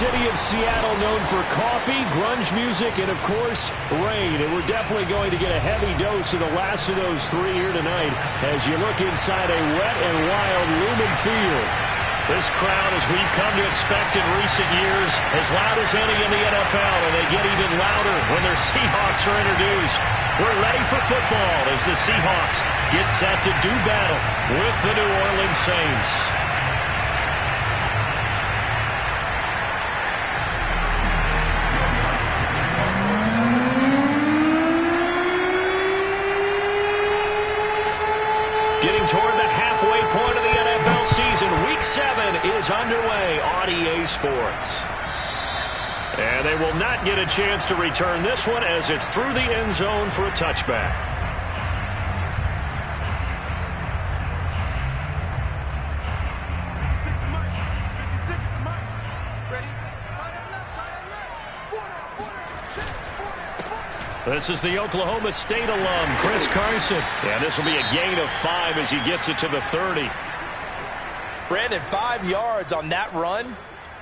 city of Seattle known for coffee, grunge music, and, of course, rain. And we're definitely going to get a heavy dose of the last of those three here tonight as you look inside a wet and wild Lumen Field. This crowd, as we've come to expect in recent years, as loud as any in the NFL, and they get even louder when their Seahawks are introduced. We're ready for football as the Seahawks get set to do battle with the New Orleans Saints. Getting toward the halfway point of the NFL season, Week 7 is underway on EA Sports. And they will not get a chance to return this one as it's through the end zone for a touchback. This is the Oklahoma State alum, Chris Carson. Yeah, this will be a gain of 5 as he gets it to the 30. Brandon, 5 yards on that run.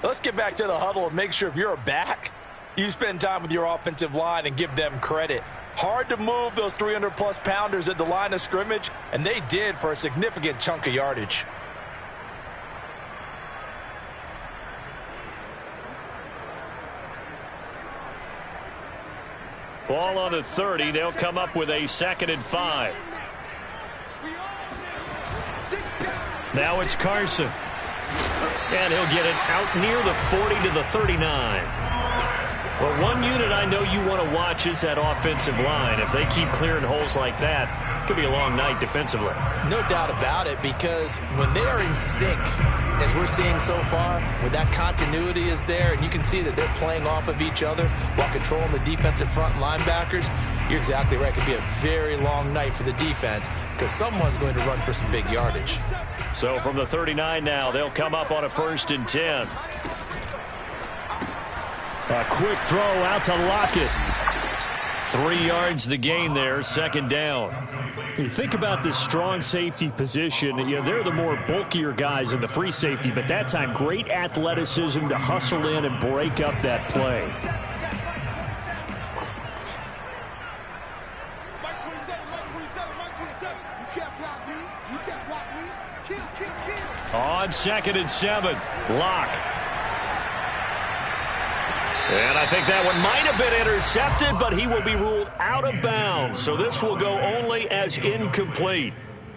Let's get back to the huddle and make sure if you're a back, you spend time with your offensive line and give them credit. Hard to move those 300-plus pounders at the line of scrimmage, and they did for a significant chunk of yardage. Ball on the 30. They'll come up with a 2nd and 5. Now it's Carson. And he'll get it out near the 40 to the 39. Well, one unit I know you want to watch is that offensive line. If they keep clearing holes like that, it could be a long night defensively. No doubt about it, because when they are in sync, as we're seeing so far, when that continuity is there and you can see that they're playing off of each other while controlling the defensive front linebackers, you're exactly right. It could be a very long night for the defense because someone's going to run for some big yardage. So from the 39 now, they'll come up on a 1st and 10. A quick throw out to Lockett. 3 yards the gain there, 2nd down. You think about this strong safety position, they're the more bulkier guys in the free safety, but that time great athleticism to hustle in and break up that play. On 2nd and 7, Locke. And I think that one might have been intercepted, but he will be ruled out of bounds. So this will go only as incomplete.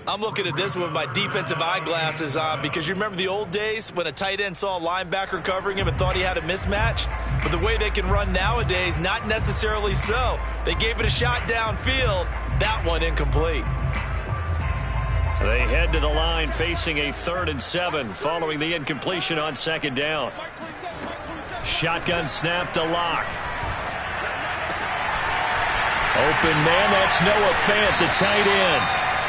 I'm looking at this with my defensive eyeglasses on because you remember the old days when a tight end saw a linebacker covering him and thought he had a mismatch? But the way they can run nowadays, not necessarily so. They gave it a shot downfield. That one incomplete. So they head to the line facing a 3rd and 7 following the incompletion on 2nd down. Shotgun snap to Locke. Open man, that's Noah Fant, the tight end.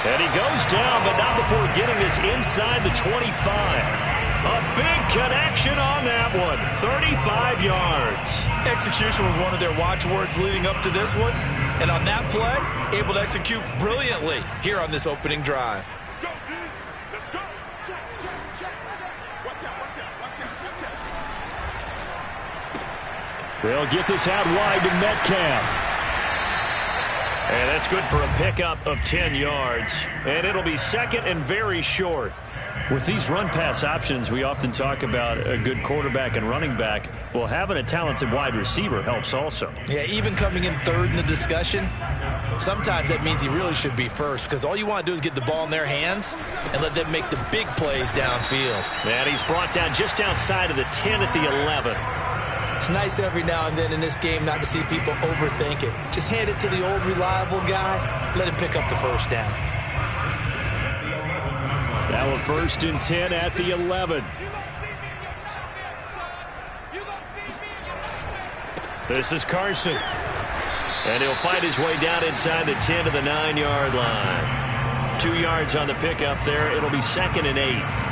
And he goes down, but not before getting this inside the 25. A big connection on that one. 35 yards. Execution was one of their watchwords leading up to this one. And on that play, able to execute brilliantly here on this opening drive. They'll get this out wide to Metcalf. And that's good for a pickup of 10 yards. And it'll be 2nd and very short. With these run-pass options, we often talk about a good quarterback and running back. Well, having a talented wide receiver helps also. Yeah, even coming in 3rd in the discussion, sometimes that means he really should be 1st because all you want to do is get the ball in their hands and let them make the big plays downfield. And he's brought down just outside of the 10 at the 11. It's nice every now and then in this game not to see people overthink it. Just hand it to the old reliable guy, let him pick up the 1st down. Now a 1st and 10 at the 11. This is Carson. And he'll fight his way down inside the 10 to the 9-yard line. 2 yards on the pickup there. It'll be 2nd and 8.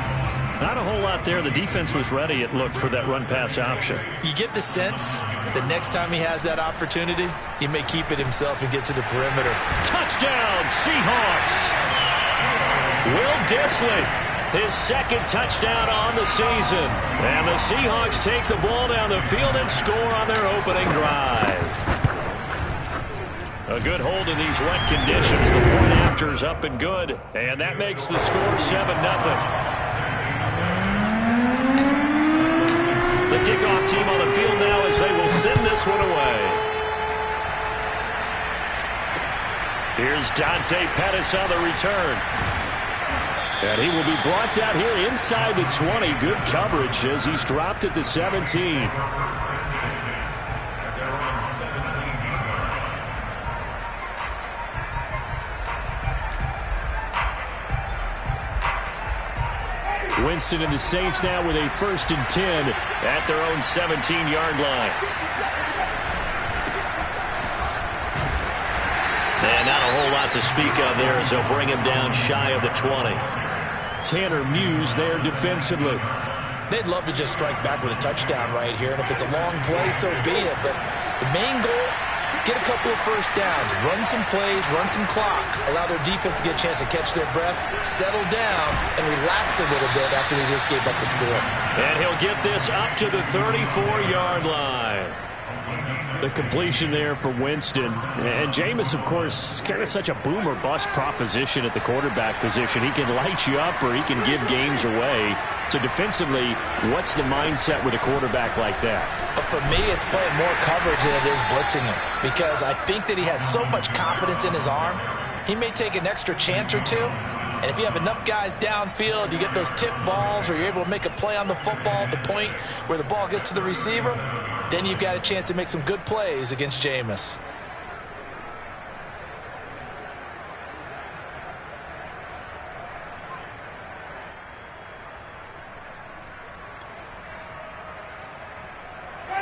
Not a whole lot there. The defense was ready, it looked, for that run-pass option. You get the sense that next time he has that opportunity, he may keep it himself and get to the perimeter. Touchdown, Seahawks! Will Dissly His second touchdown on the season. And the Seahawks take the ball down the field and score on their opening drive. A good hold in these wet conditions. The point after is up and good. And that makes the score 7-0. The kickoff team on the field now as they will send this one away. Here's Dante Pettis on the return. And he will be brought down here inside the 20. Good coverage as he's dropped at the 17. Winston and the Saints now with a 1st and 10 at their own 17-yard line. And not a whole lot to speak of there as they'll bring him down shy of the 20. Tanner Muse there defensively. They'd love to just strike back with a touchdown right here, and if it's a long play, so be it. But the main goal, get a couple of first downs, run some plays, run some clock, allow their defense to get a chance to catch their breath, settle down, and relax a little bit after they just gave up the score. And he'll get this up to the 34-yard line. The completion there for Winston. And Jameis, of course, kind of such a boom or bust proposition at the quarterback position. He can light you up or he can give games away. So defensively, what's the mindset with a quarterback like that? But for me, it's playing more coverage than it is blitzing him, because I think that he has so much confidence in his arm, he may take an extra chance or two. And if you have enough guys downfield, you get those tip balls, or you're able to make a play on the football at the point where the ball gets to the receiver, then you've got a chance to make some good plays against Jameis.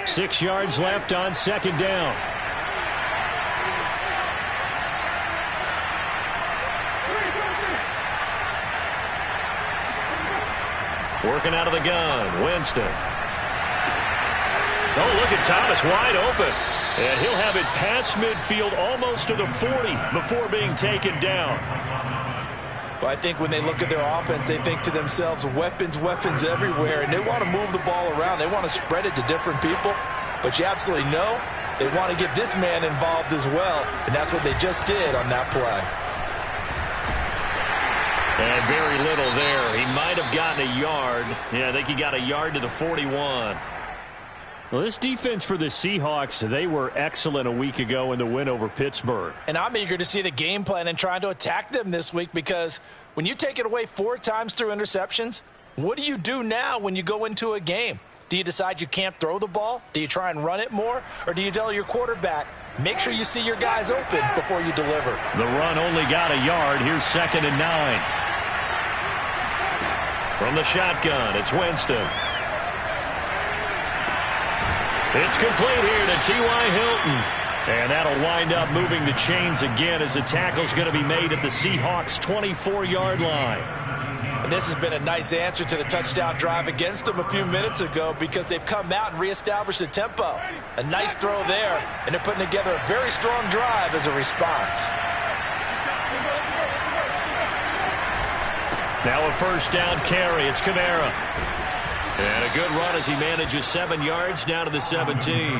Six yards left on 2nd down. Working out of the gun, Winston. Oh, look at Thomas wide open. And he'll have it past midfield almost to the 40 before being taken down. Well, I think when they look at their offense, they think to themselves, weapons, weapons everywhere, and they want to move the ball around. They want to spread it to different people. But you absolutely know they want to get this man involved as well, and that's what they just did on that play. And very little there. He might have gotten a yard. Yeah, I think he got a yard to the 41. Well, this defense for the Seahawks, they were excellent a week ago in the win over Pittsburgh. And I'm eager to see the game plan and trying to attack them this week, because when you take it away 4 times through interceptions, what do you do now when you go into a game? Do you decide you can't throw the ball? Do you try and run it more? Or do you tell your quarterback, make sure you see your guys open before you deliver? The run only got a yard. Here's 2nd and 9. From the shotgun, it's Winston. It's complete here to T.Y. Hilton. And that'll wind up moving the chains again as the tackle's going to be made at the Seahawks' 24-yard line. And this has been a nice answer to the touchdown drive against them a few minutes ago, because they've come out and reestablished the tempo. A nice throw there, and they're putting together a very strong drive as a response. Now a first down carry. It's Kamara. And a good run as he manages 7 yards down to the 17.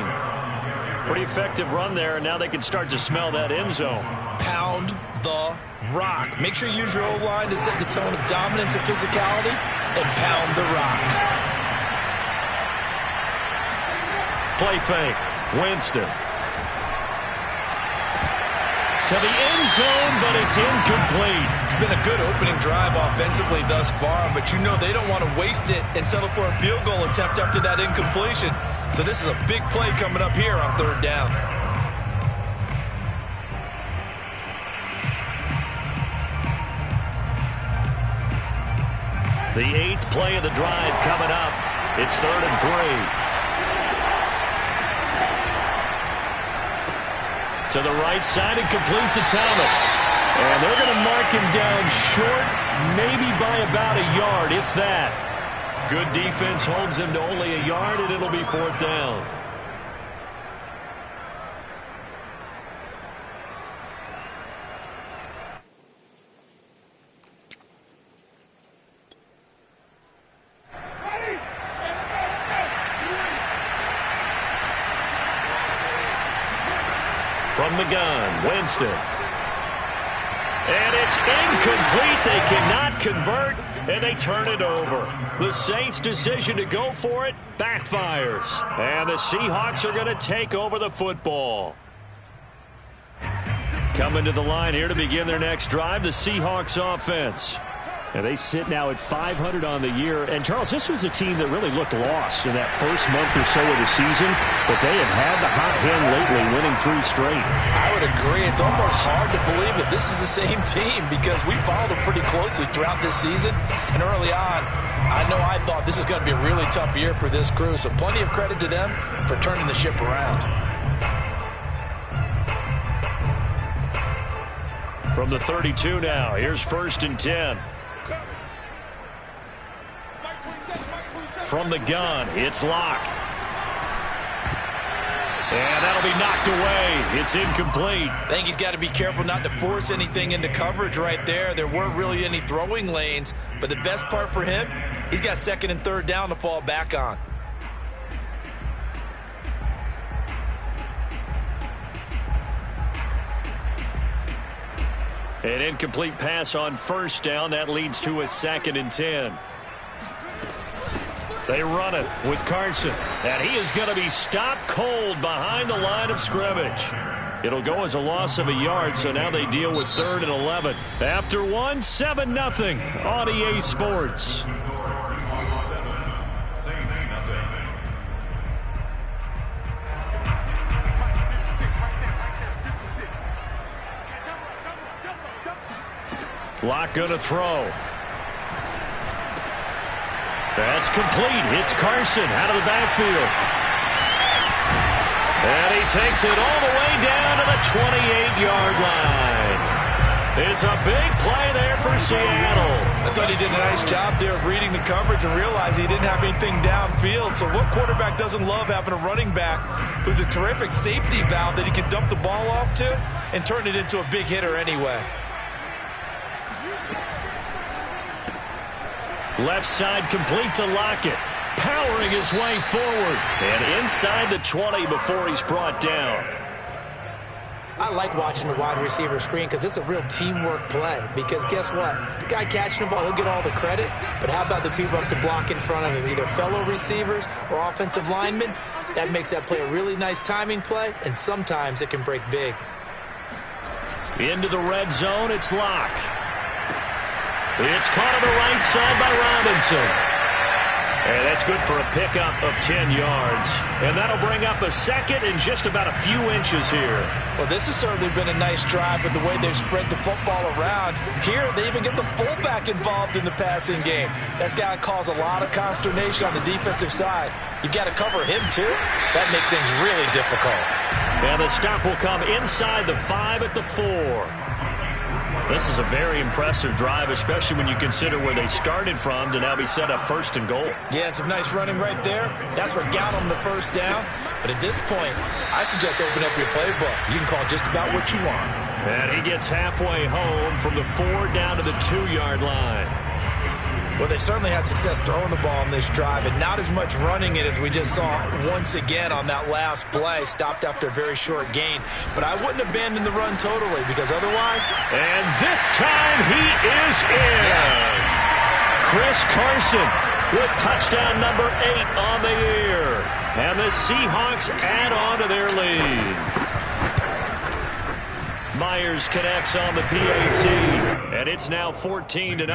Pretty effective run there, and now they can start to smell that end zone. Pound the rock. Make sure you use your O-line to set the tone of dominance and physicality, and pound the rock. Play fake. Winston. To the end zone, but it's incomplete. It's been a good opening drive offensively thus far, but you know they don't want to waste it and settle for a field goal attempt after that incompletion. So this is a big play coming up here on 3rd down. The 8th play of the drive coming up. It's 3rd and 3. To the right side and complete to Thomas. And they're going to mark him down short, maybe by about a yard, if that. Good defense holds him to only a yard, and it'll be 4th down. From the gun, Winston. And it's incomplete. They cannot convert, and they turn it over. The Saints' decision to go for it backfires. And the Seahawks are going to take over the football. Coming to the line here to begin their next drive, the Seahawks offense. And they sit now at 500 on the year. And, Charles, this was a team that really looked lost in that first month or so of the season, but they have had the hot hand lately, winning 3 straight. I would agree. It's almost hard to believe that this is the same team because we followed them pretty closely throughout this season. And early on, I thought this is going to be a really tough year for this crew, so plenty of credit to them for turning the ship around. From the 32 now, here's 1st and 10. From the gun, it's locked. And that'll be knocked away. It's incomplete. I think he's got to be careful not to force anything into coverage right there. There weren't really any throwing lanes, but the best part for him, he's got 2nd and 3rd down to fall back on. An incomplete pass on 1st down. That leads to a 2nd and 10. They run it with Carson. And he is going to be stopped cold behind the line of scrimmage. It'll go as a loss of a yard, so now they deal with 3rd and 11. After 1, 7-0 on EA Sports. Locke going to throw. That's complete. It's Carson out of the backfield. And he takes it all the way down to the 28-yard line. It's a big play there for Seattle. I thought he did a nice job there of reading the coverage and realized he didn't have anything downfield. So what quarterback doesn't love having a running back who's a terrific safety valve that he can dump the ball off to and turn it into a big hitter anyway? Left side complete to Lockett. Powering his way forward. And inside the 20 before he's brought down. I like watching the wide receiver screen because it's a real teamwork play. Because guess what? The guy catching the ball, he'll get all the credit. But how about the people up to block in front of him? Either fellow receivers or offensive linemen. That makes that play a really nice timing play. And sometimes it can break big. Into the red zone, it's Locke. It's caught on the right side by Robinson. And that's good for a pickup of 10 yards. And that'll bring up a 2nd and just about a few inches here. Well, this has certainly been a nice drive with the way they've spread the football around. Here, they even get the fullback involved in the passing game. That's got to cause a lot of consternation on the defensive side. You've got to cover him, too. That makes things really difficult. And the stop will come inside the 5 at the 4. This is a very impressive drive, especially when you consider where they started from to now be set up 1st and goal. Yeah, and some nice running right there. That's what got them the 1st down. But at this point, I suggest open up your playbook. You can call just about what you want. And he gets halfway home from the 4 down to the 2-yard line. Well, they certainly had success throwing the ball on this drive, and not as much running it as we just saw once again on that last play. Stopped after a very short gain. But I wouldn't abandon the run totally, because otherwise... And this time he is in! Yes. Chris Carson with touchdown number 8 on the year. And the Seahawks add on to their lead. Myers connects on the PAT, and it's now 14-0.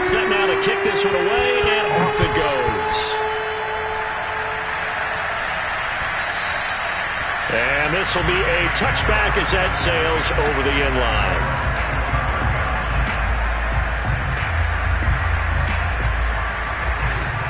Set now to kick this one away, and off it goes. And this will be a touchback as that sails over the end line.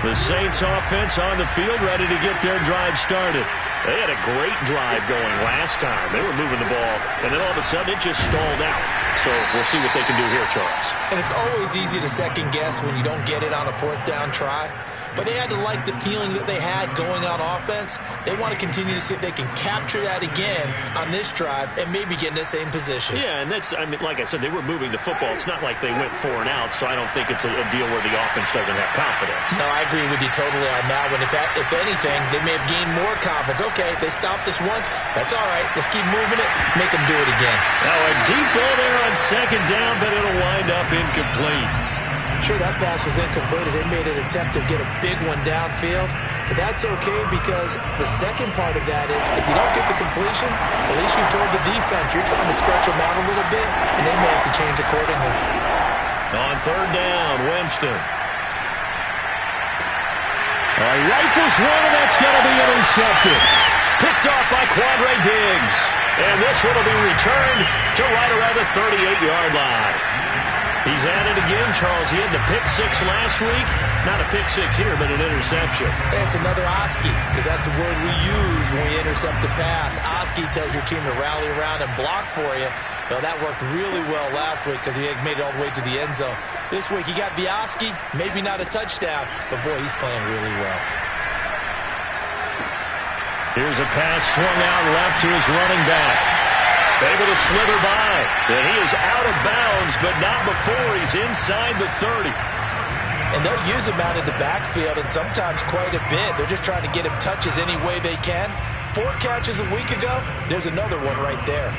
The Saints offense on the field ready to get their drive started. They had a great drive going last time. They were moving the ball, and then all of a sudden it just stalled out. So we'll see what they can do here, Charles. And it's always easy to second guess when you don't get it on a 4th down try. but they had to like the feeling that they had going on offense. They want to continue to see if they can capture that again on this drive and maybe get in the same position. Yeah, and that's, I mean, like I said, they were moving the football. It's not like they went 4 and out, so I don't think it's a deal where the offense doesn't have confidence. No, I agree with you totally on that one. If anything, they may have gained more confidence. Okay, they stopped us once. That's all right. Let's keep moving it. Make them do it again. Now a deep ball there on 2nd down, but it'll wind up incomplete. Sure, that pass was incomplete as they made an attempt to get a big one downfield. But that's okay because the second part of that is if you don't get the completion, at least you've told the defense you're trying to stretch them out a little bit, and they may have to change accordingly. On 3rd down, Winston. Rifles one, and that's going to be intercepted. Picked off by Quadre Diggs. And this one will be returned to right around the 38-yard line. He's at it again, Charles. He had the pick 6 last week. Not a pick 6 here, but an interception. It's another Oski, because that's the word we use when we intercept a pass. Oski tells your team to rally around and block for you. Well, that worked really well last week because he had made it all the way to the end zone. This week he got the Oski, maybe not a touchdown, but boy, he's playing really well. Here's a pass swung out left to his running back. Able to slither by. And he is out of bounds, but not before he's inside the 30. And they'll use him out in the backfield, and sometimes quite a bit. They're just trying to get him touches any way they can. 4 catches a week ago. There's another one right there.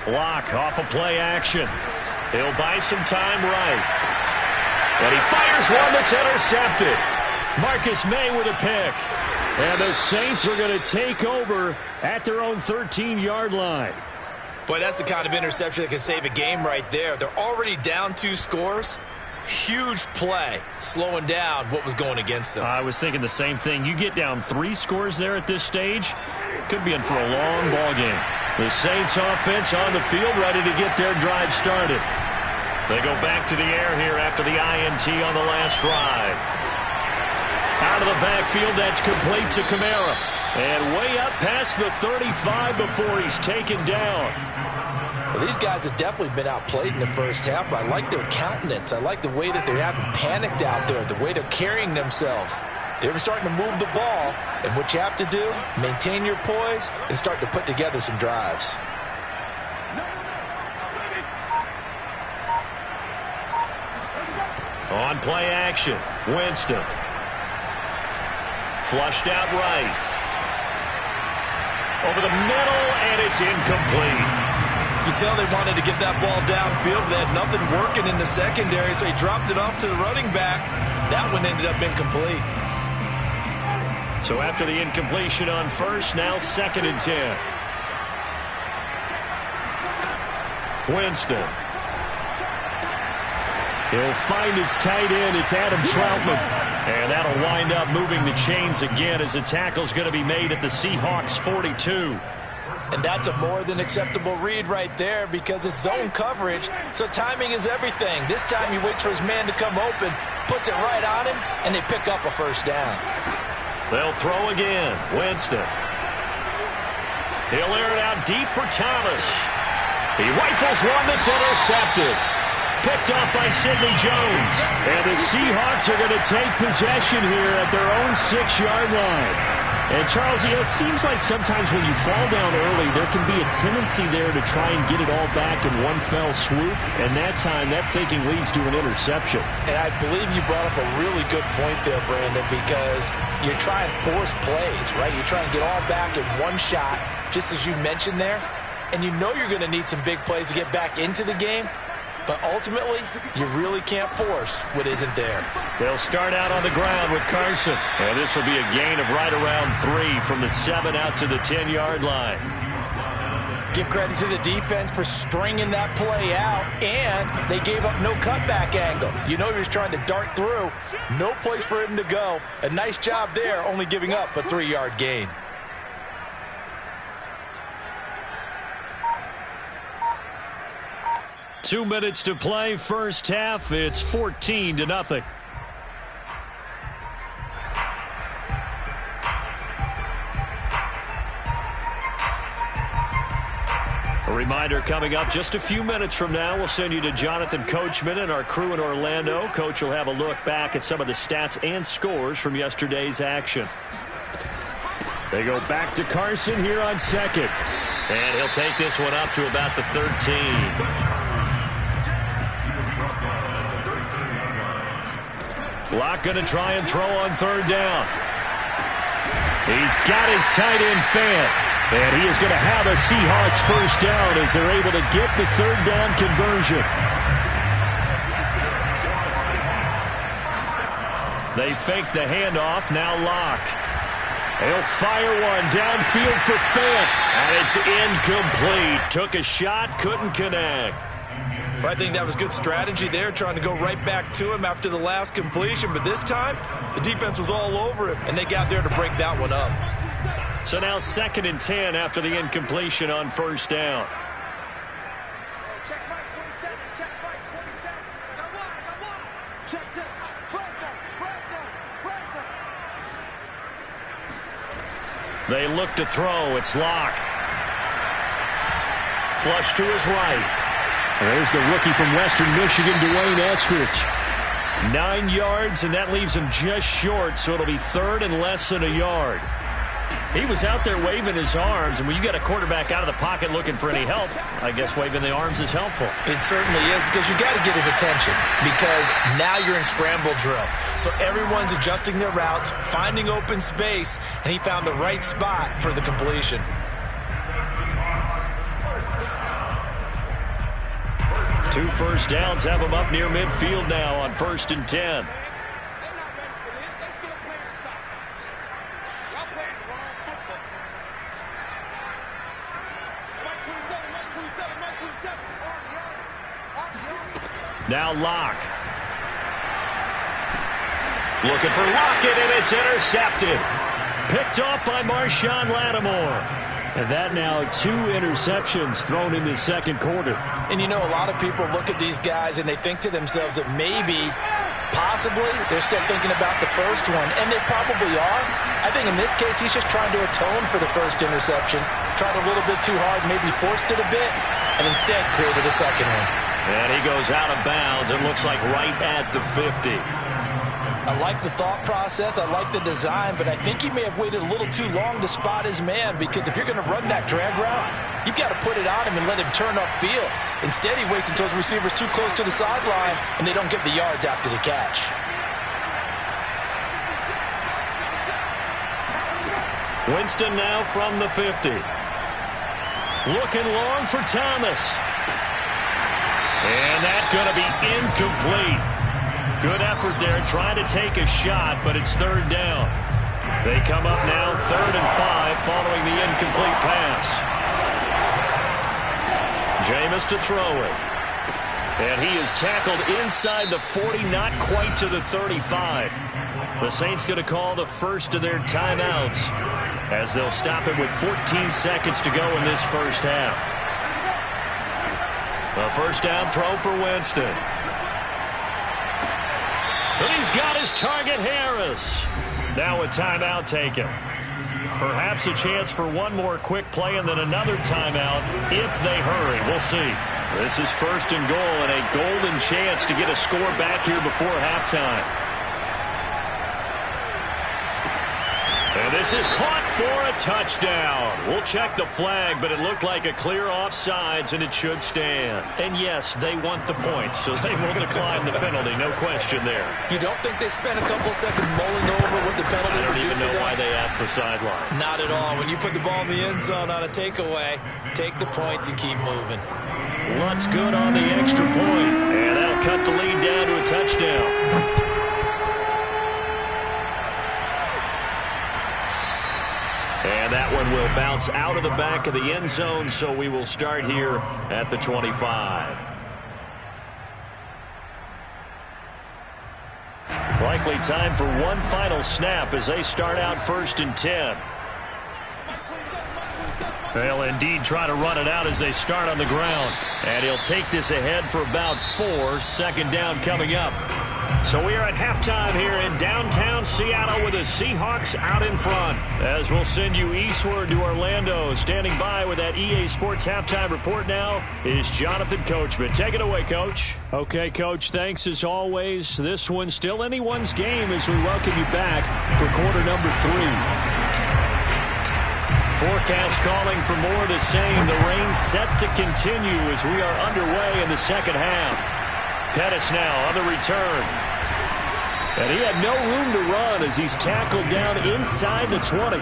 Block off a play action. He'll buy some time right. And he fires one that's intercepted. Marcus May with a pick. And the Saints are going to take over at their own 13-yard line. Boy, that's the kind of interception that can save a game right there. They're already down 2 scores. Huge play, slowing down what was going against them. I was thinking the same thing. You get down 3 scores there at this stage, could be in for a long ball game. The Saints offense on the field, ready to get their drive started. They go back to the air here after the INT on the last drive. Out of the backfield, that's complete to Kamara. And way up past the 35 before he's taken down. Well, these guys have definitely been outplayed in the first half, but I like their countenance. I like the way that they haven't panicked out there, the way they're carrying themselves. They're starting to move the ball, and what you have to do, maintain your poise and start to put together some drives. On play action, Winston. Flushed out right. Over the middle, and it's incomplete. You can tell they wanted to get that ball downfield. They had nothing working in the secondary, so he dropped it off to the running back. That one ended up incomplete. So after the incompletion on first, now 2nd and 10. Winston. He'll find his tight end. It's Adam Troutman. And that'll wind up moving the chains again as the tackle's going to be made at the Seahawks 42. And that's a more than acceptable read right there because it's zone coverage, so timing is everything. This time he waits for his man to come open, puts it right on him, and they pick up a first down. They'll throw again. Winston. He'll air it out deep for Thomas. He rifles one that's intercepted. Picked off by Sidney Jones. And the Seahawks are going to take possession here at their own 6-yard line. And, Charles, it seems like sometimes when you fall down early, there can be a tendency there to try and get it all back in one fell swoop. And that time, that thinking leads to an interception. And I believe you brought up a really good point there, Brandon, because you try and force plays, right? You try and get all back in one shot, just as you mentioned there. And you know you're going to need some big plays to get back into the game. But ultimately, you really can't force what isn't there. They'll start out on the ground with Carson. And this will be a gain of right around 3 from the 7 out to the 10-yard line. Give credit to the defense for stringing that play out, and they gave up no cutback angle. You know he was trying to dart through. No place for him to go. A nice job there, only giving up a 3-yard gain. Two minutes to play, first half. It's 14-0. Reminder coming up just a few minutes from now. We'll send you to Jonathan Coachman and our crew in Orlando. Coach will have a look back at some of the stats and scores from yesterday's action. They go back to Carson here on second. And he'll take this one up to about the 13. Locke going to try and throw on third down. He's got his tight end Fant. And he is going to have a Seahawks first down as they're able to get the third down conversion. They fake the handoff. Now Locke. He'll fire one downfield for Fant. And it's incomplete. Took a shot, couldn't connect. Well, I think that was good strategy there, trying to go right back to him after the last completion. But this time, the defense was all over him, and they got there to break that one up. So now 2nd and 10 after the incompletion on first down. They look to throw. It's Locke. Flush to his right. There's the rookie from Western Michigan, Dwayne Eskridge. 9 yards, and that leaves him just short, so it'll be 3rd and less than a yard. He was out there waving his arms, and when you got a quarterback out of the pocket looking for any help, I guess waving the arms is helpful. It certainly is, because you got to get his attention, because now you're in scramble drill. So everyone's adjusting their routes, finding open space, and he found the right spot for the completion. Two first downs have him up near midfield now on 1st and 10. Now Locke. Looking for Lockett, and it's intercepted. Picked off by Marshawn Lattimore. And that now 2 interceptions thrown in the second quarter. And you know, a lot of people look at these guys and they think to themselves that maybe, possibly, they're still thinking about the first one. And they probably are. I think in this case, he's just trying to atone for the first interception. Tried a little bit too hard, maybe forced it a bit, and instead created a second one. And he goes out of bounds. It looks like right at the 50. I like the thought process. I like the design, but I think he may have waited a little too long to spot his man, because if you're going to run that drag route, you've got to put it on him and let him turn upfield. Instead, he waits until his receiver's too close to the sideline, and they don't get the yards after the catch. Winston now from the 50. Looking long for Thomas. And that's going to be incomplete. Good effort there, trying to take a shot, but it's 3rd down. They come up now 3rd and 5 following the incomplete pass. Jameis to throw it. And he is tackled inside the 40, not quite to the 35. The Saints going to call the first of their timeouts as they'll stop it with 14 seconds to go in this first half. A first down throw for Winston. But he's got his target, Harris. Now a timeout taken. Perhaps a chance for one more quick play and then another timeout if they hurry. We'll see. This is 1st and goal and a golden chance to get a score back here before halftime. And this is caught for a touchdown. We'll check the flag, but it looked like a clear offsides, and it should stand. And yes, they want the points, so they will decline the penalty. No question there. You don't think they spent a couple seconds mulling over what the penalty I don't would do even for know them? why they asked the sideline. Not at all. When you put the ball in the end zone on a takeaway, take the points and keep moving. Lutz good on the extra point, and that'll cut the lead down to a touchdown. And that one will bounce out of the back of the end zone, so we will start here at the 25. Likely time for one final snap as they start out 1st and 10. They'll indeed try to run it out as they start on the ground. And he'll take this ahead for about 4. Second down coming up. So we are at halftime here in downtown Seattle with the Seahawks out in front. As we'll send you eastward to Orlando. Standing by with that EA Sports halftime report now is Jonathan Coachman. Take it away, Coach. Okay, Coach, thanks as always. This one's still anyone's game as we welcome you back for quarter number 3. Forecast calling for more of the same. The rain set to continue as we are underway in the second half. Pettis now on the return. And he had no room to run as he's tackled down inside the 20.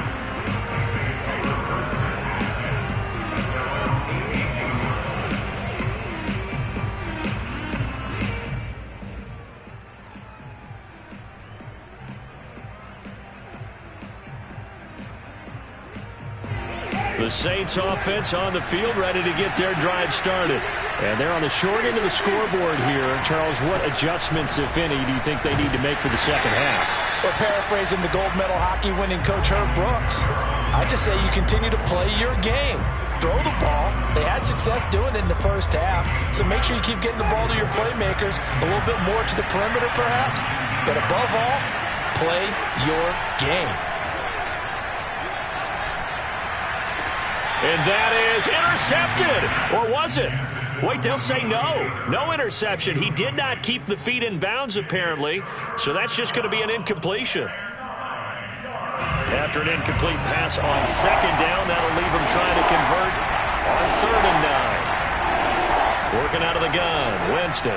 The Saints offense on the field, ready to get their drive started. And they're on the short end of the scoreboard here. Charles, what adjustments, if any, do you think they need to make for the second half? Well, paraphrasing the gold medal hockey winning coach Herb Brooks, I just say you continue to play your game. Throw the ball. They had success doing it in the first half, so make sure you keep getting the ball to your playmakers, a little bit more to the perimeter perhaps, but above all, play your game. And that is intercepted. Or was it? Wait, they'll say no. No interception. He did not keep the feet in bounds, apparently. So that's just going to be an incompletion. After an incomplete pass on second down, that'll leave him trying to convert on 3rd and 9. Working out of the gun, Winston.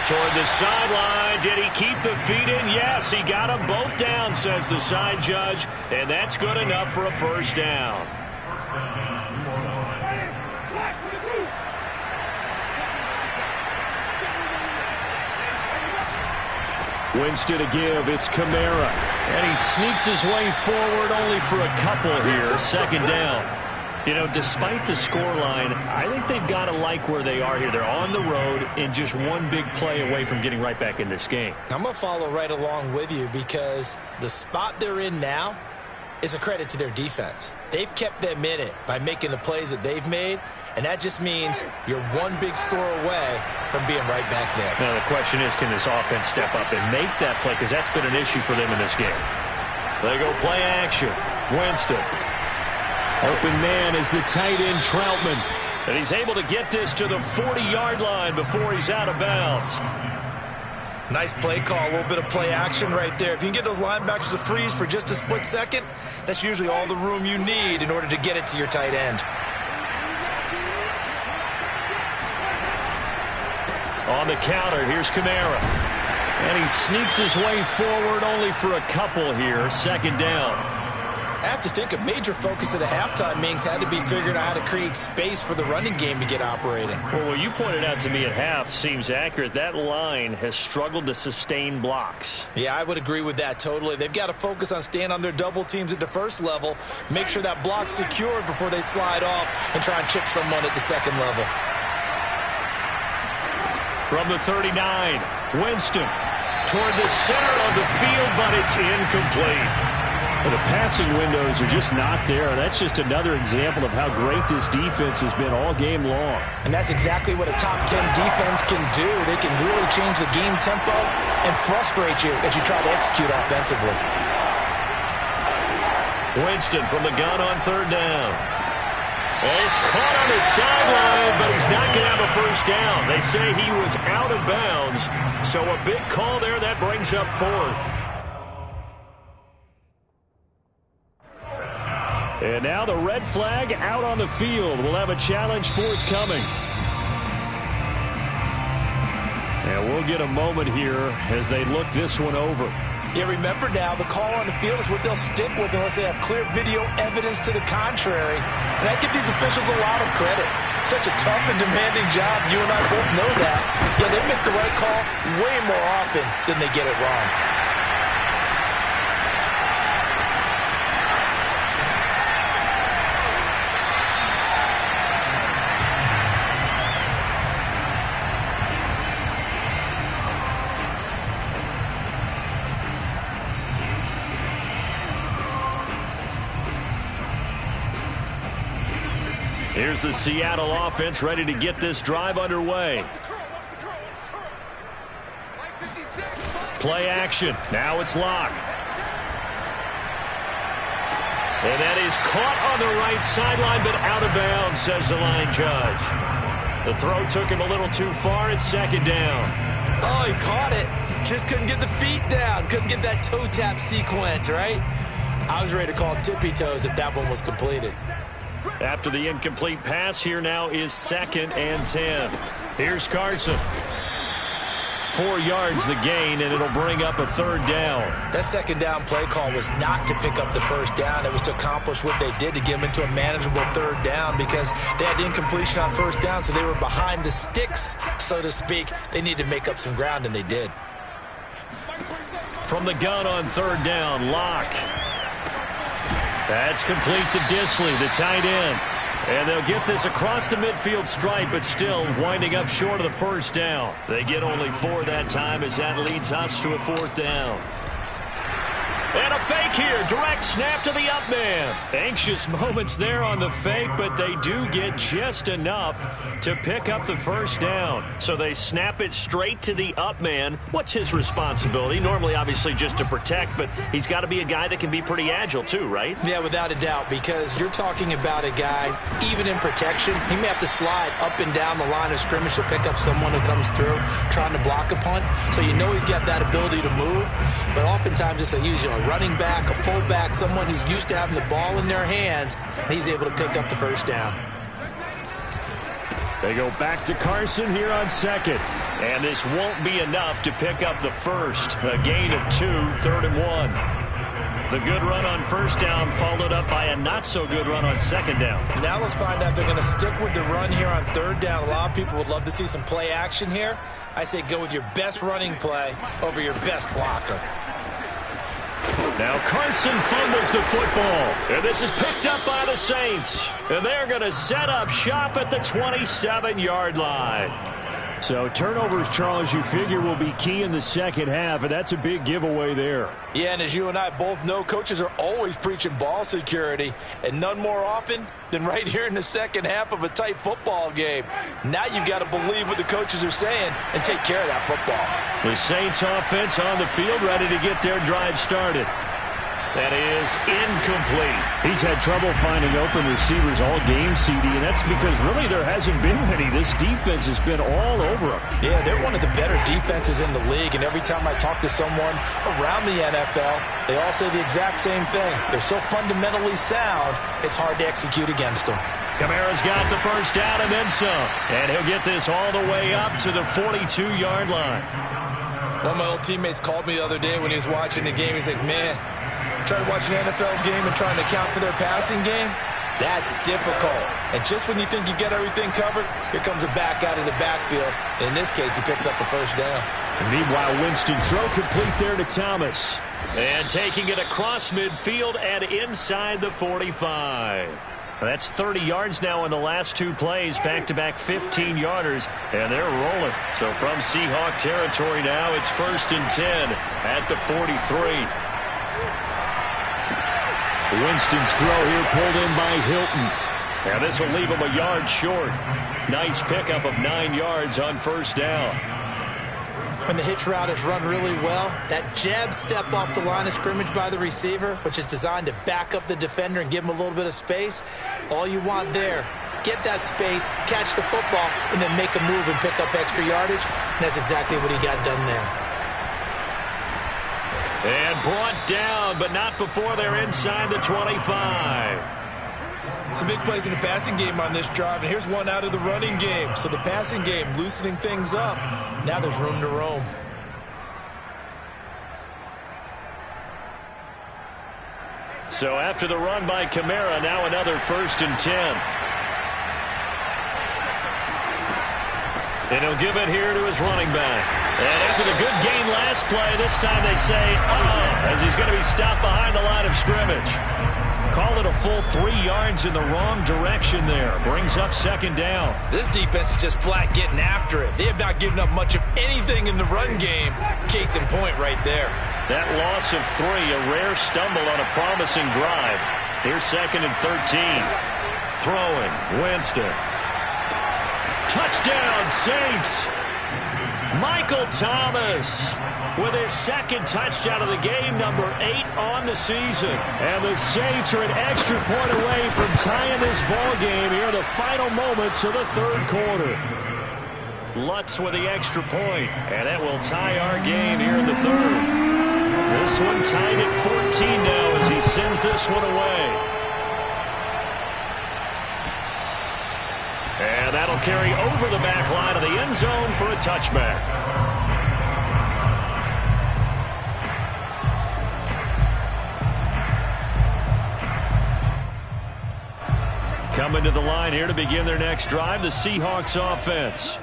Toward the sideline. Did he keep the feet in? Yes, he got them both down, says the side judge. And that's good enough for a first down. Winston to give. It's Kamara. And he sneaks his way forward only for a couple here. Second down. You know, despite the scoreline, I think they've got to like where they are here. They're on the road and just one big play away from getting right back in this game. I'm going to follow right along with you because the spot they're in now is a credit to their defense. They've kept them in it by making the plays that they've made, and that just means you're one big score away from being right back there. Now, the question is, can this offense step up and make that play? Because that's been an issue for them in this game. They go play action. Winston. Open man is the tight end, Troutman. And he's able to get this to the 40-yard line before he's out of bounds. Nice play call, a little bit of play action right there. If you can get those linebackers to freeze for just a split second, that's usually all the room you need in order to get it to your tight end. On the counter, here's Kamara. And he sneaks his way forward only for a couple here. Second down. I have to think a major focus of the halftime meetings had to be figuring out how to create space for the running game to get operating. Well, what you pointed out to me at half seems accurate. That line has struggled to sustain blocks. Yeah, I would agree with that totally. They've got to focus on staying on their double teams at the first level, make sure that block's secured before they slide off and try and chip someone at the second level. From the 39, Winston toward the center of the field, but it's incomplete. Well, the passing windows are just not there. That's just another example of how great this defense has been all game long. And that's exactly what a top 10 defense can do. They can really change the game tempo and frustrate you as you try to execute offensively. Winston from the gun on 3rd down. He's caught on his sideline, but he's not going to have a first down. They say he was out of bounds. So a big call there. That brings up 4th. And now the red flag out on the field. We'll have a challenge forthcoming. And we'll get a moment here as they look this one over. Yeah, remember now, the call on the field is what they'll stick with unless they have clear video evidence to the contrary. And I give these officials a lot of credit. Such a tough and demanding job. You and I both know that. Yeah, they make the right call way more often than they get it wrong. Here's the Seattle offense ready to get this drive underway. Play action. Now it's Locke. And that is caught on the right sideline, but out of bounds, says the line judge. The throw took him a little too far. It's second down. Oh, he caught it. Just couldn't get the feet down. Couldn't get that toe tap sequence, right? I was ready to call him tippy toes if that one was completed. After the incomplete pass, here now is 2nd and 10. Here's Carson. 4 yards the gain, and it'll bring up a 3rd down. That second down play call was not to pick up the first down. It was to accomplish what they did to get them into a manageable 3rd down because they had incompletion on first down, so they were behind the sticks, so to speak. They needed to make up some ground, and they did. From the gun on 3rd down, Locke. That's complete to Disley, the tight end. And they'll get this across the midfield stripe, but still winding up short of the first down. They get only 4 that time as that leads us to a 4th down. And a fake here. Direct snap to the up man. Anxious moments there on the fake, but they do get just enough to pick up the first down. So they snap it straight to the up man. What's his responsibility? Normally, obviously, just to protect, but he's got to be a guy that can be pretty agile too, right? Yeah, without a doubt, because you're talking about a guy, even in protection, he may have to slide up and down the line of scrimmage to pick up someone who comes through trying to block a punt. So you know he's got that ability to move, but oftentimes it's a running back, a fullback, someone who's used to having the ball in their hands, and he's able to pick up the first down. They go back to Carson here on 2nd, and this won't be enough to pick up the first. A gain of 2, 3rd and 1. The good run on first down followed up by a not-so-good run on 2nd down. Now let's find out if they're going to stick with the run here on 3rd down. A lot of people would love to see some play action here. I say go with your best running play over your best blocker. Now Carson fumbles the football, and this is picked up by the Saints. And they're going to set up shop at the 27-yard line. So turnovers, Charles, you figure will be key in the second half, and that's a big giveaway there. Yeah, and as you and I both know, coaches are always preaching ball security, and none more often than right here in the second half of a tight football game. Now you've got to believe what the coaches are saying and take care of that football. The Saints offense on the field ready to get their drive started. That is incomplete. He's had trouble finding open receivers all game, CD, and that's because really there hasn't been many. This defense has been all over him. Yeah, they're one of the better defenses in the league, and every time I talk to someone around the NFL, they all say the exact same thing. They're so fundamentally sound, it's hard to execute against them. Kamara's got the first down and then some, and he'll get this all the way up to the 42-yard line. One of my old teammates called me the other day when he was watching the game. He's like, man, trying to watch an NFL game and trying to account for their passing game, that's difficult. And just when you think you get everything covered, here comes a back out of the backfield. And in this case, he picks up a first down. And meanwhile, Winston's throw complete there to Thomas. And taking it across midfield and inside the 45. That's 30 yards now in the last 2 plays, back-to-back 15-yarders, and they're rolling. So from Seahawk territory now, it's 1st and 10 at the 43. Winston's throw here pulled in by Hilton. Now this will leave him a yard short. Nice pickup of 9 yards on first down. When the hitch route is run really well, that jab step off the line of scrimmage by the receiver, which is designed to back up the defender and give him a little bit of space, all you want there, get that space, catch the football, and then make a move and pick up extra yardage. And that's exactly what he got done there. And brought down, but not before they're inside the 25. Some big plays in the passing game on this drive, and here's one out of the running game. So the passing game loosening things up. Now there's room to roam. So after the run by Kamara, now another 1st and 10. And he'll give it here to his running back. And after the good gain last play, this time they say, as he's going to be stopped behind the line of scrimmage. Call it a full 3 yards in the wrong direction there. Brings up 2nd down. This defense is just flat getting after it. They have not given up much of anything in the run game. Case in point right there. That loss of 3, a rare stumble on a promising drive. Here's 2nd and 13. Throwing, Winston. Touchdown, Saints. Michael Thomas with his second touchdown of the game, number 8 on the season. And the Saints are an extra point away from tying this ball game here in the final moments of the third quarter. Lutz with the extra point, and that will tie our game here in the third. This one tied at 14 now as he sends this one away. And that'll carry over the back line of the end zone for a touchback. Coming to the line here to begin their next drive, the Seahawks offense.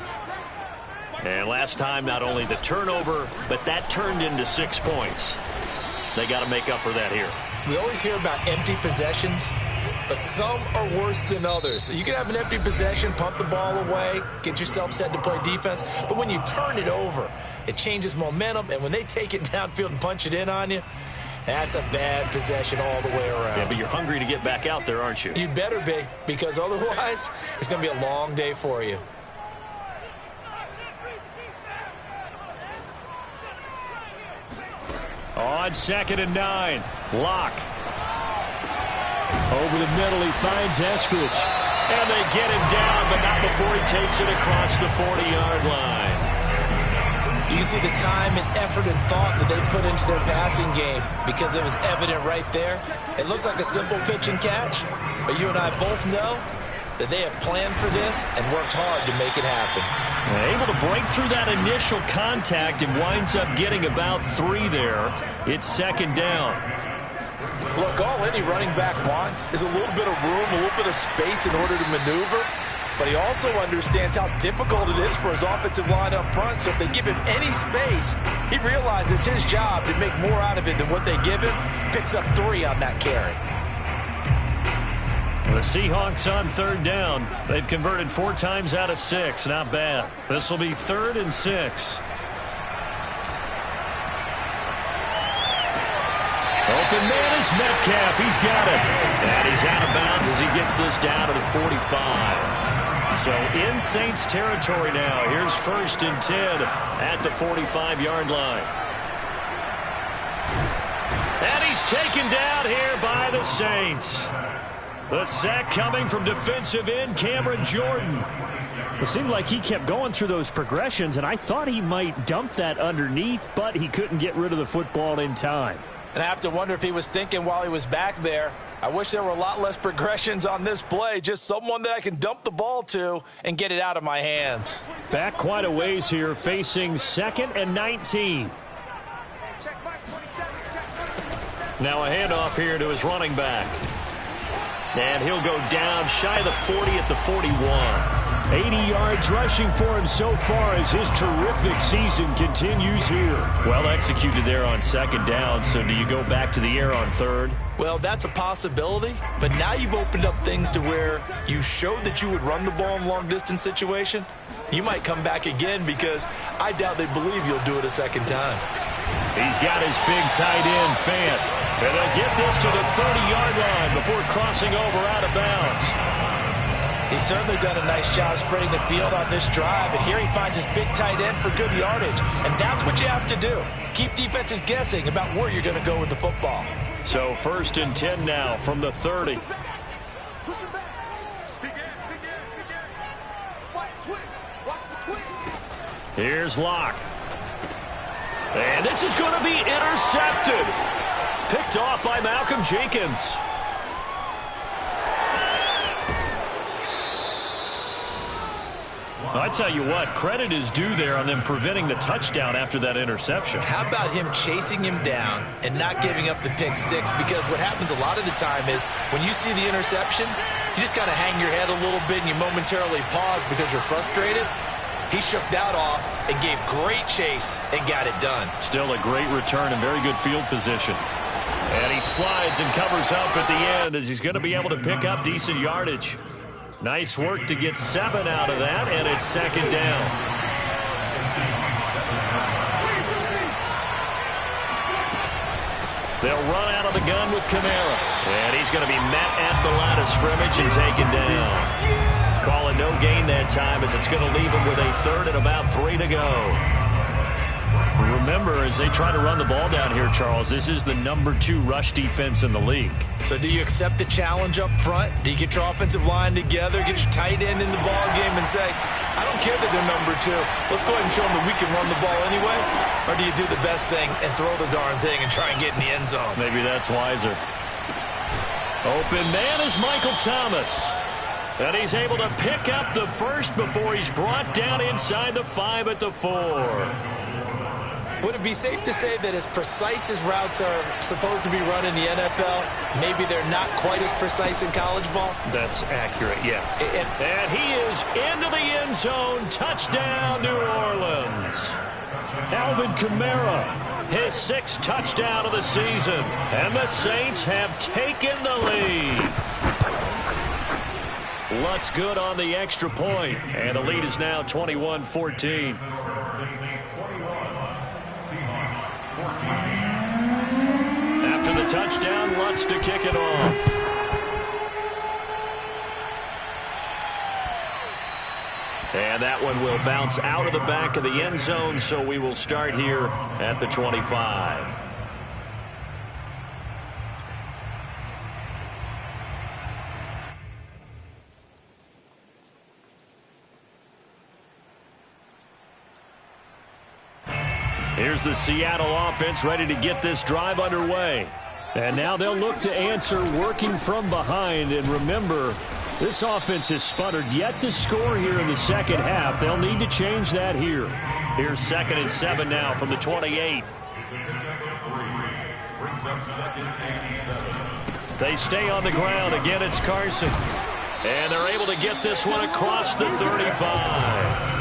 And last time, not only the turnover, but that turned into 6 points. They got to make up for that here. We always hear about empty possessions, but some are worse than others. So you can have an empty possession, punt the ball away, get yourself set to play defense. But when you turn it over, it changes momentum. And when they take it downfield and punch it in on you, that's a bad possession all the way around. Yeah, but you're hungry to get back out there, aren't you? You'd better be, because otherwise it's going to be a long day for you. On 2nd and 9, Locke. Over the middle, he finds Eskridge. And they get him down, but not before he takes it across the 40-yard line. You can see the time and effort and thought that they put into their passing game because it was evident right there. It looks like a simple pitch and catch, but you and I both know that they have planned for this and worked hard to make it happen. Able to break through that initial contact and winds up getting about 3 there. It's 2nd down. Look, all any running back wants is a little bit of room, a little bit of space in order to maneuver. But he also understands how difficult it is for his offensive line up front. So if they give him any space, he realizes his job to make more out of it than what they give him. Picks up 3 on that carry. The Seahawks on 3rd down. They've converted 4 times out of 6. Not bad. This will be 3rd and 6. Open man is Metcalf. He's got it. And he's out of bounds as he gets this down to the 45. So in Saints territory now. Here's 1st and 10 at the 45-yard line. And he's taken down here by the Saints. The sack coming from defensive end Cameron Jordan. It seemed like he kept going through those progressions, and I thought he might dump that underneath, but he couldn't get rid of the football in time. And I have to wonder if he was thinking while he was back there, I wish there were a lot less progressions on this play, just someone that I can dump the ball to and get it out of my hands. Back quite a ways here, facing 2nd and 19. Now a handoff here to his running back. And he'll go down shy of the 40 at the 41. 80 yards rushing for him so far as his terrific season continues here. Well executed there on 2nd down, so do you go back to the air on 3rd? Well, that's a possibility, but now you've opened up things to where you showed that you would run the ball in a long-distance situation. You might come back again because I doubt they believe you'll do it a 2nd time. He's got his big tight end, Fant. And they'll get this to the 30-yard line before crossing over out of bounds. He's certainly done a nice job spreading the field on this drive, and here he finds his big tight end for good yardage. And that's what you have to do. Keep defenses guessing about where you're going to go with the football. So 1st and 10 now from the 30. Here's Locke. And this is going to be intercepted. Picked off by Malcolm Jenkins. I tell you what, credit is due there on them preventing the touchdown after that interception. How about him chasing him down and not giving up the pick 6? Because what happens a lot of the time is when you see the interception, you just kind of hang your head a little bit and you momentarily pause because you're frustrated. He shook that off and gave great chase and got it done. Still a great return and very good field position. And he slides and covers up at the end as he's going to be able to pick up decent yardage. Nice work to get 7 out of that, and it's 2nd down. They'll run out of the gun with Kamara. And he's going to be met at the line of scrimmage and taken down. Call it no gain that time as it's going to leave him with a third and about 3 to go. Remember, as they try to run the ball down here, Charles, this is the #2 rush defense in the league. So do you accept the challenge up front? Do you get your offensive line together, get your tight end in the ball game and say, I don't care that they're #2. Let's go ahead and show them that we can run the ball anyway? Or do you do the best thing and throw the darn thing and try and get in the end zone? Maybe that's wiser. Open man is Michael Thomas. And he's able to pick up the first before he's brought down inside the 5 at the 4. Would it be safe to say that as precise as routes are supposed to be run in the NFL, maybe they're not quite as precise in college ball? That's accurate, yeah. And he is into the end zone. Touchdown, New Orleans. Alvin Kamara, his 6th touchdown of the season. And the Saints have taken the lead. Lutz good on the extra point. And the lead is now 21-14. After the touchdown, Lutz to kick it off. And that one will bounce out of the back of the end zone, so we will start here at the 25. Here's the Seattle offense ready to get this drive underway. And now they'll look to answer working from behind. And remember, this offense has sputtered yet to score here in the second half. They'll need to change that here. Here's 2nd and 7 now from the 28. They stay on the ground. Again, it's Carson. And they're able to get this one across the 35.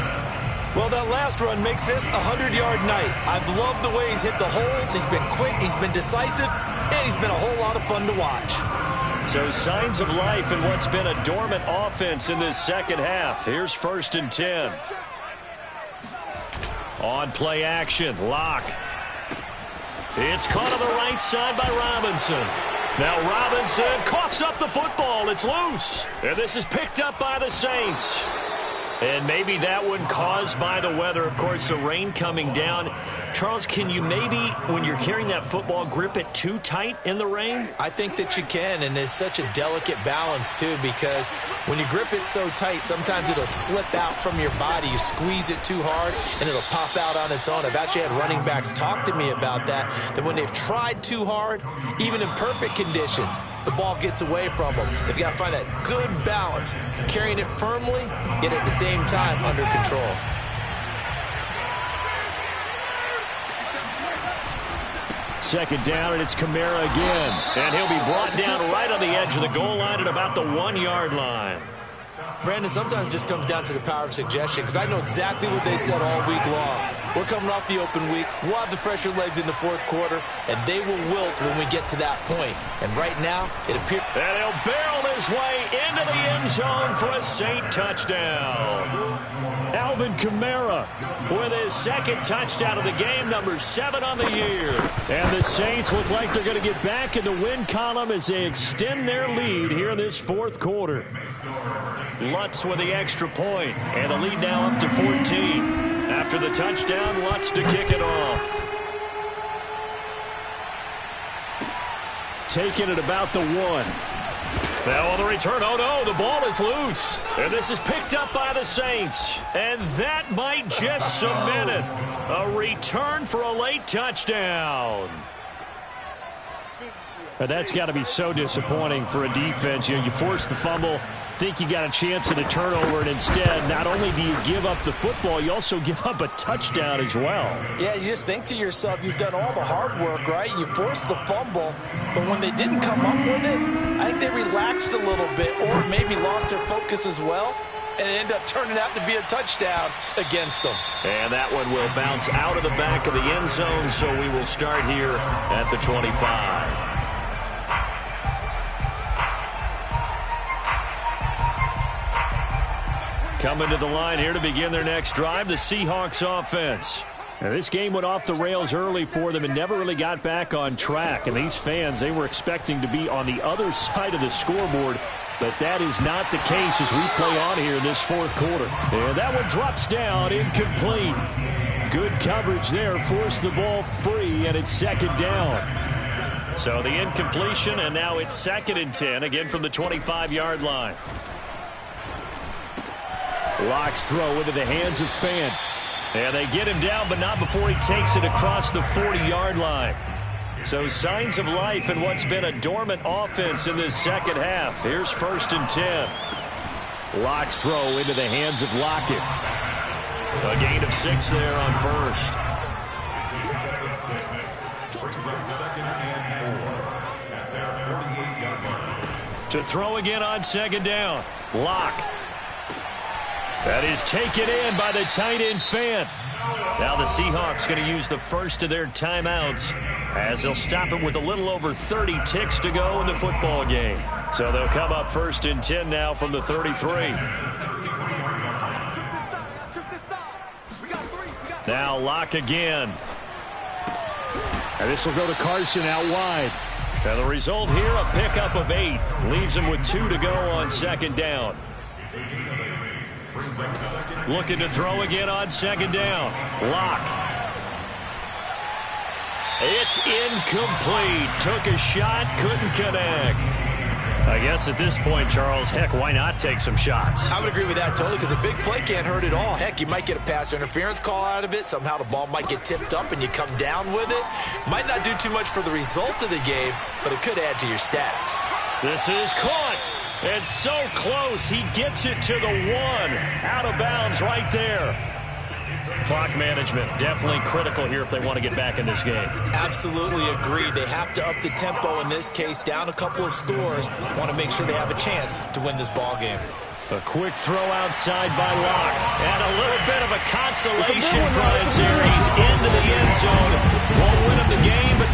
Well, that last run makes this a 100-yard night. I've loved the way he's hit the holes. He's been quick, he's been decisive, and he's been a whole lot of fun to watch. So signs of life in what's been a dormant offense in this second half. Here's 1st and 10. On play action, Locke. It's caught on the right side by Robinson. Now Robinson coughs up the football. It's loose. And this is picked up by the Saints. And maybe that one caused by the weather. Of course, the rain coming down. Charles, can you maybe, when you're carrying that football, grip it too tight in the rain? I think that you can, and it's such a delicate balance, too, because when you grip it so tight, sometimes it'll slip out from your body. You squeeze it too hard, and it'll pop out on its own. I've actually had running backs talk to me about that when they've tried too hard, even in perfect conditions, the ball gets away from them. They've got to find that good balance, carrying it firmly, yet at the same time under control. Second down, and it's Kamara again. And he'll be brought down right on the edge of the goal line at about the 1-yard line. Brandon, sometimes it just comes down to the power of suggestion, because I know exactly what they said all week long. We're coming off the open week. We'll have the fresher legs in the 4th quarter, and they will wilt when we get to that point. And right now, it appears... And he'll barrel his way into the end zone for a Saint touchdown. Alvin Kamara with his 2nd touchdown of the game, number 7 on the year. And the Saints look like they're going to get back in the win column as they extend their lead here in this 4th quarter. Lutz with the extra point, and the lead now up to 14. After the touchdown, Lutz to kick it off. Taking it about the 1. Now on the return, oh no, the ball is loose. And this is picked up by the Saints. And that might just cement it. A return for a late touchdown. But that's got to be so disappointing for a defense. You know, you force the fumble, think you got a chance at a turnover, and instead, not only do you give up the football, you also give up a touchdown as well. Yeah, you just think to yourself, you've done all the hard work, right? You forced the fumble, but when they didn't come up with it, I think they relaxed a little bit or maybe lost their focus as well, and it ended up turning out to be a touchdown against them. And that one will bounce out of the back of the end zone, so we will start here at the 25. Coming to the line here to begin their next drive, the Seahawks offense. Now, this game went off the rails early for them and never really got back on track. And these fans, they were expecting to be on the other side of the scoreboard. But that is not the case as we play on here in this fourth quarter. And that one drops down, incomplete. Good coverage there, forced the ball free, and it's second down. So the incompletion, and now it's 2nd and 10, again from the 25-yard line. Locke's throw into the hands of Fant. And they get him down, but not before he takes it across the 40-yard line. So signs of life in what's been a dormant offense in this second half. Here's 1st and 10. Locke's throw into the hands of Lockett. A gain of 6 there on 1st. To throw again on 2nd down. Locke. That is taken in by the tight end Fant. Now the Seahawks going to use the first of their timeouts as they'll stop it with a little over 30 ticks to go in the football game. So they'll come up 1st and 10 now from the 33. Now Locke again. And this will go to Carson out wide. And the result here, a pickup of 8. Leaves him with 2 to go on 2nd down. Looking to throw again on 2nd down. Locke. It's incomplete. Took a shot, couldn't connect. I guess at this point, Charles, heck, why not take some shots? I would agree with that totally, because a big play can't hurt at all. Heck, you might get a pass interference call out of it. Somehow the ball might get tipped up and you come down with it. Might not do too much for the result of the game, but it could add to your stats. This is caught. It's so close. He gets it to the 1. Out of bounds right there. Clock management definitely critical here if they want to get back in this game. Absolutely agreed. They have to up the tempo in this case, down a couple of scores. Want to make sure they have a chance to win this ball game. A quick throw outside by Locke. And a little bit of a consolation prize here. He's into the end zone. Won't win him the game, but